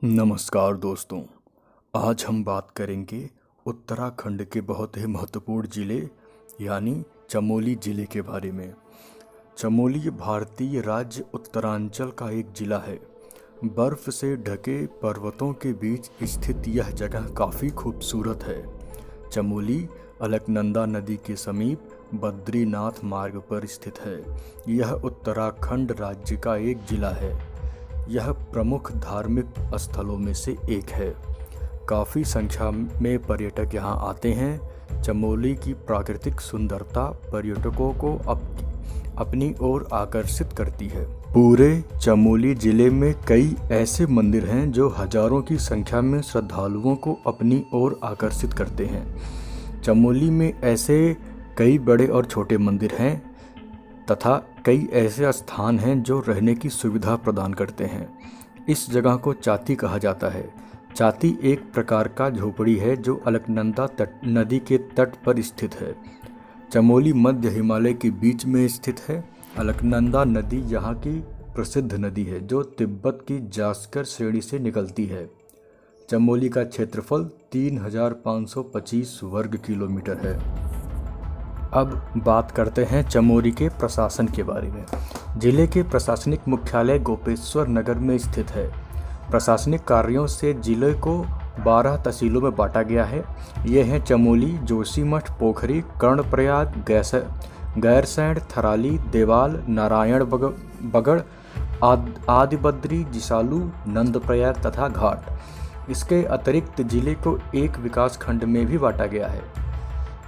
नमस्कार दोस्तों। आज हम बात करेंगे उत्तराखंड के बहुत ही महत्वपूर्ण ज़िले यानी चमोली ज़िले के बारे में। चमोली भारतीय राज्य उत्तरांचल का एक ज़िला है। बर्फ़ से ढके पर्वतों के बीच स्थित यह जगह काफ़ी खूबसूरत है। चमोली अलकनंदा नदी के समीप बद्रीनाथ मार्ग पर स्थित है। यह उत्तराखंड राज्य का एक ज़िला है। यह प्रमुख धार्मिक स्थलों में से एक है। काफ़ी संख्या में पर्यटक यहाँ आते हैं। चमोली की प्राकृतिक सुंदरता पर्यटकों को अपनी ओर आकर्षित करती है। पूरे चमोली ज़िले में कई ऐसे मंदिर हैं जो हजारों की संख्या में श्रद्धालुओं को अपनी ओर आकर्षित करते हैं। चमोली में ऐसे कई बड़े और छोटे मंदिर हैं तथा कई ऐसे स्थान हैं जो रहने की सुविधा प्रदान करते हैं। इस जगह को चाती कहा जाता है। चाती एक प्रकार का झोपड़ी है जो अलकनंदा नदी के तट पर स्थित है। चमोली मध्य हिमालय के बीच में स्थित है। अलकनंदा नदी यहाँ की प्रसिद्ध नदी है जो तिब्बत की जास्कर श्रेणी से निकलती है। चमोली का क्षेत्रफल 3525 वर्ग किलोमीटर है। अब बात करते हैं चमोली के प्रशासन के बारे में। जिले के प्रशासनिक मुख्यालय गोपेश्वर नगर में स्थित है। प्रशासनिक कार्यों से जिले को 12 तहसीलों में बांटा गया है। ये हैं चमोली, जोशीमठ, पोखरी, कर्णप्रयाग, गैरसैंण, थराली, देवाल, नारायण बगड़, आदिबद्री, जिसालू, नंदप्रयाग तथा घाट। इसके अतिरिक्त जिले को एक विकास खंड में भी बांटा गया है।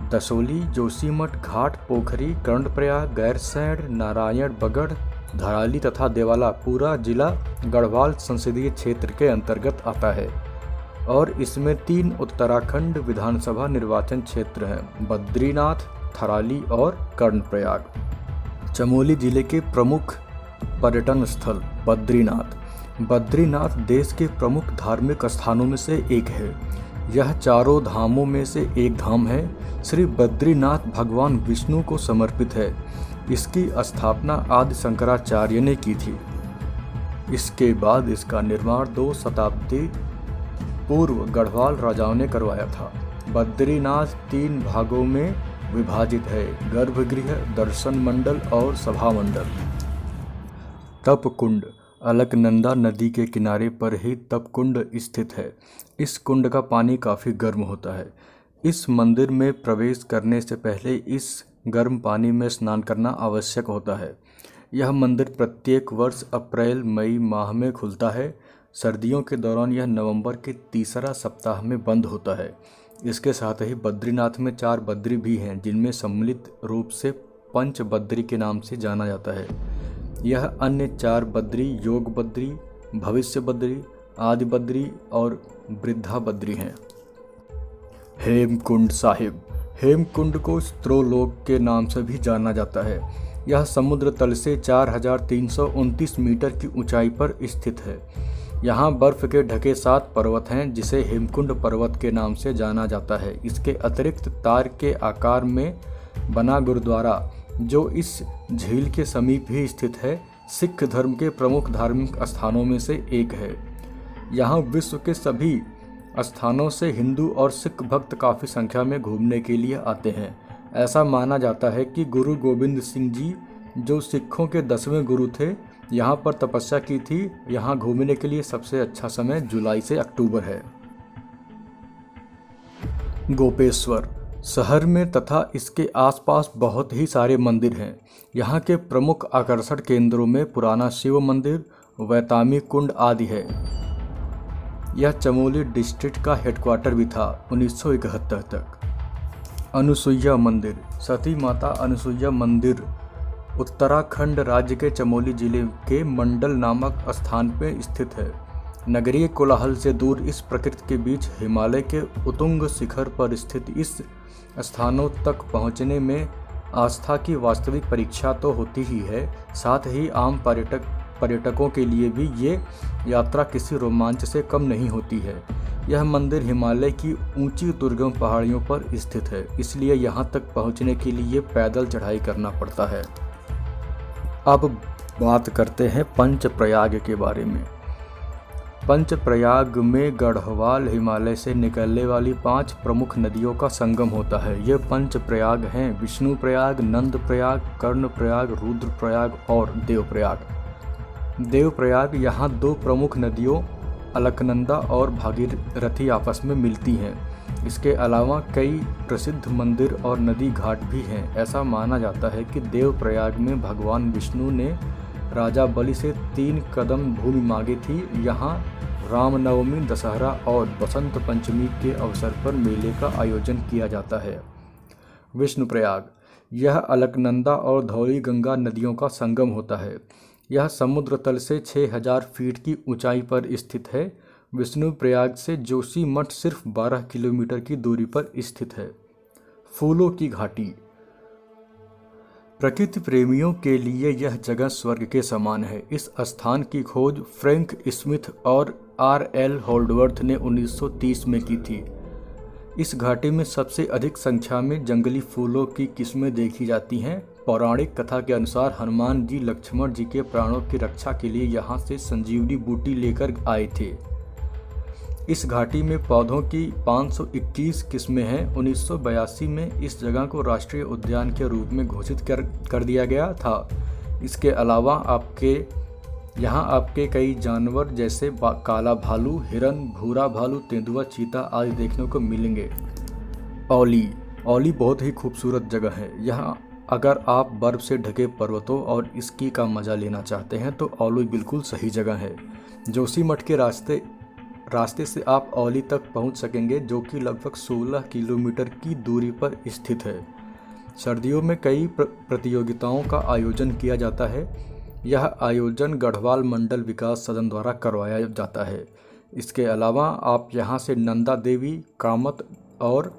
दसोली, जोशीमठ, घाट, पोखरी, कर्णप्रयाग, गैरसैंण, नारायण बगड़, धराली तथा देवाला पूरा जिला गढ़वाल संसदीय क्षेत्र के अंतर्गत आता है और इसमें 3 उत्तराखंड विधानसभा निर्वाचन क्षेत्र हैं: बद्रीनाथ, थराली और कर्णप्रयाग। चमोली जिले के प्रमुख पर्यटन स्थल बद्रीनाथ। बद्रीनाथ देश के प्रमुख धार्मिक स्थानों में से एक है। यह चारों धामों में से एक धाम है। श्री बद्रीनाथ भगवान विष्णु को समर्पित है। इसकी स्थापना आदि शंकराचार्य ने की थी। इसके बाद इसका निर्माण 2 शताब्दी पूर्व गढ़वाल राजाओं ने करवाया था। बद्रीनाथ 3 भागों में विभाजित है: गर्भगृह, दर्शन मंडल और सभा मंडल। तपकुंड। अलकनंदा नदी के किनारे पर ही तपकुंड स्थित है। इस कुंड का पानी काफ़ी गर्म होता है। इस मंदिर में प्रवेश करने से पहले इस गर्म पानी में स्नान करना आवश्यक होता है। यह मंदिर प्रत्येक वर्ष अप्रैल मई माह में खुलता है। सर्दियों के दौरान यह नवंबर के तीसरा सप्ताह में बंद होता है। इसके साथ ही बद्रीनाथ में 4 बद्री भी हैं जिनमें सम्मिलित रूप से पंच बद्री के नाम से जाना जाता है। यह अन्य 4 बद्री योग बद्री, भविष्य बद्री, आदि बद्री और वृद्धा बद्री हैं। हेमकुंड साहिब। हेमकुंड को स्त्रोलोक के नाम से भी जाना जाता है। यह समुद्र तल से 4329 मीटर की ऊंचाई पर स्थित है। यहाँ बर्फ के ढके 7 पर्वत हैं जिसे हेमकुंड पर्वत के नाम से जाना जाता है। इसके अतिरिक्त तार के आकार में बना गुरुद्वारा जो इस झील के समीप ही स्थित है, सिख धर्म के प्रमुख धार्मिक स्थानों में से एक है। यहाँ विश्व के सभी स्थानों से हिंदू और सिख भक्त काफ़ी संख्या में घूमने के लिए आते हैं। ऐसा माना जाता है कि गुरु गोबिंद सिंह जी जो सिखों के 10वें गुरु थे, यहाँ पर तपस्या की थी। यहाँ घूमने के लिए सबसे अच्छा समय जुलाई से अक्टूबर है। गोपेश्वर। शहर में तथा इसके आसपास बहुत ही सारे मंदिर हैं। यहाँ के प्रमुख आकर्षण केंद्रों में पुराना शिव मंदिर, वैतामी कुंड आदि है। यह चमोली डिस्ट्रिक्ट का हेडक्वार्टर भी था 1971 तक। अनुसुईया मंदिर। सती माता अनुसुईया मंदिर उत्तराखंड राज्य के चमोली जिले के मंडल नामक स्थान पर स्थित है। नगरीय कोलाहल से दूर इस प्रकृति के बीच हिमालय के उत्तुंग शिखर पर स्थित इस स्थानों तक पहुंचने में आस्था की वास्तविक परीक्षा तो होती ही है, साथ ही आम पर्यटकों के लिए भी ये यात्रा किसी रोमांच से कम नहीं होती है। यह मंदिर हिमालय की ऊंची दुर्गम पहाड़ियों पर स्थित है, इसलिए यहाँ तक पहुँचने के लिए पैदल चढ़ाई करना पड़ता है। अब बात करते हैं पंचप्रयाग के बारे में। पंचप्रयाग में गढ़वाल हिमालय से निकलने वाली 5 प्रमुख नदियों का संगम होता है। ये पंचप्रयाग हैं: विष्णुप्रयाग, नंदप्रयाग, कर्णप्रयाग, रुद्रप्रयाग और देवप्रयाग। देवप्रयाग यहाँ 2 प्रमुख नदियों अलकनंदा और भागीरथी आपस में मिलती हैं। इसके अलावा कई प्रसिद्ध मंदिर और नदी घाट भी हैं। ऐसा माना जाता है कि देवप्रयाग में भगवान विष्णु ने राजा बलि से 3 कदम भूमि मांगी थी। यहाँ रामनवमी, दशहरा और बसंत पंचमी के अवसर पर मेले का आयोजन किया जाता है। विष्णुप्रयाग, यह अलकनंदा और धौली गंगा नदियों का संगम होता है। यह समुद्र तल से 6000 फीट की ऊंचाई पर स्थित है। विष्णुप्रयाग से जोशीमठ सिर्फ 12 किलोमीटर की दूरी पर स्थित है। फूलों की घाटी, प्रकृति प्रेमियों के लिए यह जगह स्वर्ग के समान है। इस स्थान की खोज फ्रैंक स्मिथ और R.L. होल्डवर्थ ने 1930 में की थी। इस घाटी में सबसे अधिक संख्या में जंगली फूलों की किस्में देखी जाती हैं। पौराणिक कथा के अनुसार हनुमान जी लक्ष्मण जी के प्राणों की रक्षा के लिए यहाँ से संजीवनी बूटी लेकर आए थे। इस घाटी में पौधों की 521 किस्में हैं। 1982 में इस जगह को राष्ट्रीय उद्यान के रूप में घोषित कर दिया गया था। इसके अलावा यहाँ आपके कई जानवर जैसे काला भालू, हिरन, भूरा भालू, तेंदुआ, चीता आदि देखने को मिलेंगे। औली बहुत ही खूबसूरत जगह है। यहाँ अगर आप बर्फ से ढके पर्वतों और स्की का मज़ा लेना चाहते हैं तो औली बिल्कुल सही जगह है। जोशीमठ के रास्ते से आप औली तक पहुंच सकेंगे, जो कि लगभग 16 किलोमीटर की दूरी पर स्थित है। सर्दियों में कई प्रतियोगिताओं का आयोजन किया जाता है। यह आयोजन गढ़वाल मंडल विकास सदन द्वारा करवाया जाता है। इसके अलावा आप यहां से नंदा देवी, कामत और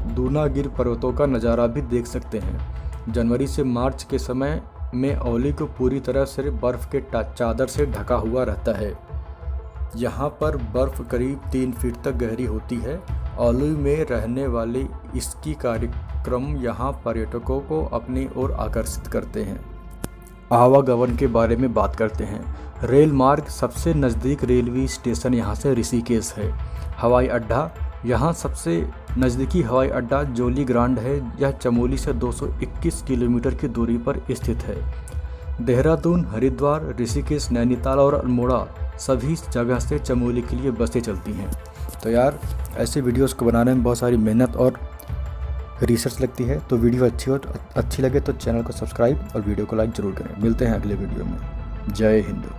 दूनागिर पर्वतों का नज़ारा भी देख सकते हैं। जनवरी से मार्च के समय में औली को पूरी तरह से बर्फ़ के चादर से ढका हुआ रहता है। यहाँ पर बर्फ़ करीब 3 फीट तक गहरी होती है। औली में रहने वाले स्की कार्यक्रम यहाँ पर्यटकों को अपनी ओर आकर्षित करते हैं। आवागमन के बारे में बात करते हैं। रेल मार्ग, सबसे नज़दीक रेलवे स्टेशन यहाँ से ऋषिकेश है। हवाई अड्डा, यहाँ सबसे नज़दीकी हवाई अड्डा जोली ग्रांड है। यह चमोली से 221 किलोमीटर की दूरी पर स्थित है। देहरादून, हरिद्वार, ऋषिकेश, नैनीताल और अल्मोड़ा सभी जगह से चमोली के लिए बसें चलती हैं। तो यार, ऐसे वीडियोस को बनाने में बहुत सारी मेहनत और रिसर्च लगती है। तो वीडियो अच्छी लगे तो चैनल को सब्सक्राइब और वीडियो को लाइक ज़रूर करें। मिलते हैं अगले वीडियो में। जय हिंद।